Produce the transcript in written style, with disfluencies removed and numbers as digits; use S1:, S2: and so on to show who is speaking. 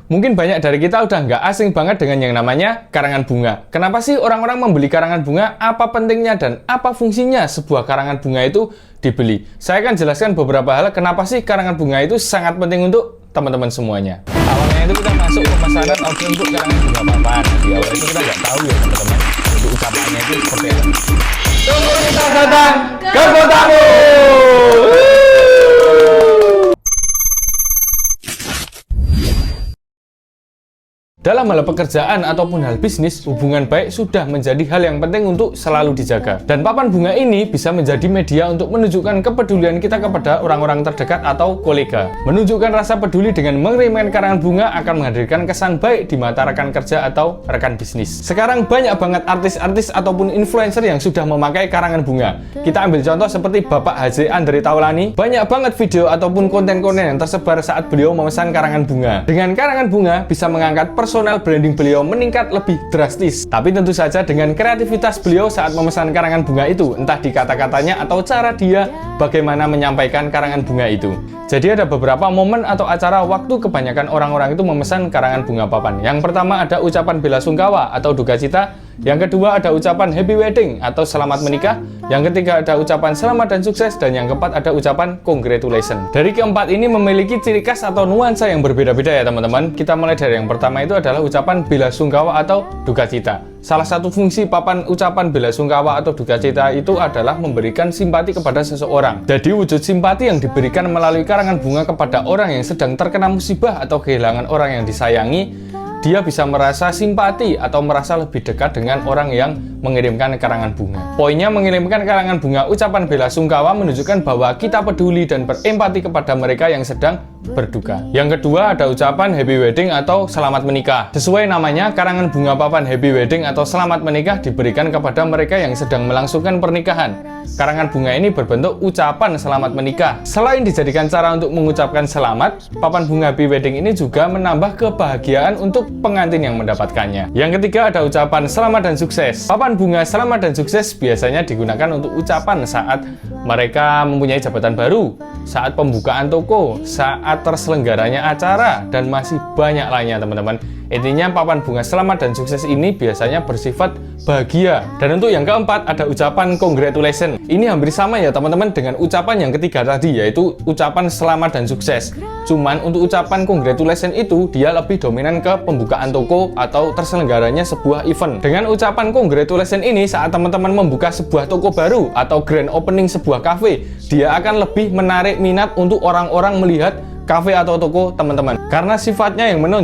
S1: Mungkin banyak dari kita udah nggak asing banget dengan yang namanya karangan bunga. Kenapa sih orang-orang membeli karangan bunga? Apa pentingnya dan apa fungsinya sebuah karangan bunga itu dibeli? Saya akan jelaskan beberapa hal kenapa sih karangan bunga itu sangat penting untuk teman-teman semuanya. Awalnya itu kita masuk pemesanan opsi untuk karangan bunga papan. Di awal itu kita nggak tahu ya teman-teman, untuk ucapannya itu seperti apa. Tunggu kita datang ke kotamu! Dalam hal pekerjaan ataupun hal bisnis, hubungan baik sudah menjadi hal yang penting untuk selalu dijaga. Dan papan bunga ini bisa menjadi media untuk menunjukkan kepedulian kita kepada orang-orang terdekat atau kolega. Menunjukkan rasa peduli dengan mengirimkan karangan bunga akan menghadirkan kesan baik di mata rekan kerja atau rekan bisnis. Sekarang banyak banget artis-artis ataupun influencer yang sudah memakai karangan bunga. Kita ambil contoh seperti Bapak H.J. Andre Taulani. Banyak banget video ataupun konten-konten yang tersebar saat beliau memesan karangan bunga. Dengan karangan bunga bisa mengangkat personal branding beliau meningkat lebih drastis. Tapi tentu saja dengan kreativitas beliau saat memesan karangan bunga itu, entah di kata-katanya atau cara dia bagaimana menyampaikan karangan bunga itu. Jadi ada beberapa momen atau acara waktu kebanyakan orang-orang itu memesan karangan bunga papan. Yang pertama ada ucapan bela sungkawa atau duka cita. Yang kedua ada ucapan happy wedding atau selamat menikah. Yang ketiga ada ucapan selamat dan sukses. Dan yang keempat ada ucapan congratulations. Dari keempat ini memiliki ciri khas atau nuansa yang berbeda-beda ya teman-teman. Kita mulai dari yang pertama itu adalah ucapan bela sungkawa atau duka cita. Salah satu fungsi papan ucapan bela sungkawa atau duka cita itu adalah memberikan simpati kepada seseorang. Jadi wujud simpati yang diberikan melalui karangan bunga kepada orang yang sedang terkena musibah atau kehilangan orang yang disayangi, dia bisa merasa simpati atau merasa lebih dekat dengan orang yang mengirimkan karangan bunga. Poinnya, mengirimkan karangan bunga ucapan bela sungkawa menunjukkan bahwa kita peduli dan berempati kepada mereka yang sedang berduka. Yang kedua ada ucapan happy wedding atau selamat menikah. Sesuai namanya, karangan bunga papan happy wedding atau selamat menikah diberikan kepada mereka yang sedang melangsungkan pernikahan. Karangan bunga ini berbentuk ucapan selamat menikah. Selain dijadikan cara untuk mengucapkan selamat, papan bunga happy wedding ini juga menambah kebahagiaan untuk pengantin yang mendapatkannya. Yang ketiga ada ucapan selamat dan sukses. Papan bunga selamat dan sukses biasanya digunakan untuk ucapan saat mereka mempunyai jabatan baru, saat pembukaan toko, saat terselenggaranya acara, dan masih banyak lainnya teman-teman. Intinya papan bunga selamat dan sukses ini biasanya bersifat bahagia. Dan untuk yang keempat ada ucapan congratulations. Ini hampir sama ya teman-teman dengan ucapan yang ketiga tadi, yaitu ucapan selamat dan sukses. Cuman untuk ucapan congratulations itu dia lebih dominan ke pembukaan toko atau terselenggaranya sebuah event. Dengan ucapan congratulations ini saat teman-teman membuka sebuah toko baru atau grand opening sebuah cafe, dia akan lebih menarik minat untuk orang-orang melihat cafe atau toko teman-teman. Karena sifatnya yang menonjol